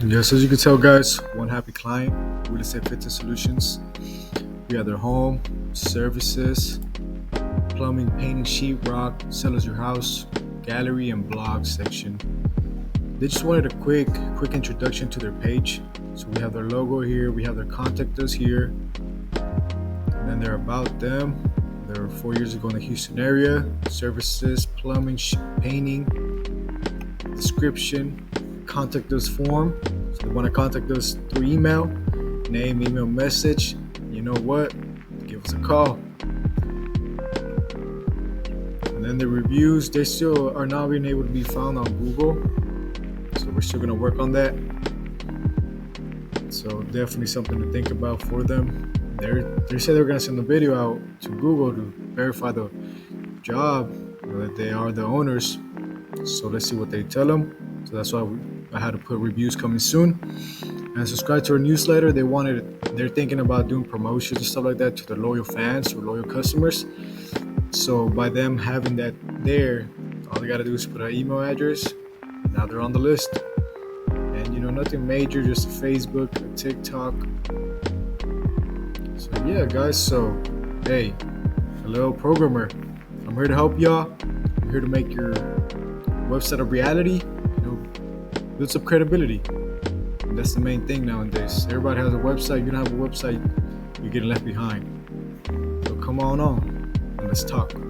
Yes, as you can tell, guys, one happy client, Real Estate Fitness Solutions. We have their home, services, plumbing, painting, sheetrock, sell us your house, gallery, and blog section. They just wanted a quick introduction to their page. So we have their logo here, we have their contact us here, and then they're about them. They were 4 years ago in the Houston area. Services, plumbing, painting, description, contact us form. So they want to contact us through email, name, email, message. You know what? Give us a call. And then the reviews, they still are not being able to be found on Google. So we're still gonna work on that. So definitely something to think about for them. They said they're gonna send the video out to Google to verify the job, that they are the owners. So let's see what they tell them. So that's why I had to put reviews coming soon. And subscribe to our newsletter. They're thinking about doing promotions and stuff like that to their loyal fans or loyal customers. So by them having that there, all they gotta do is put an email address. Now they're on the list. And nothing major, just Facebook, TikTok. So yeah, guys. So hey, hello programmer. I'm here to help y'all. I'm here to make your website a reality. Build some credibility. And that's the main thing nowadays. Everybody has a website. You don't have a website, you're getting left behind. So come on and let's talk.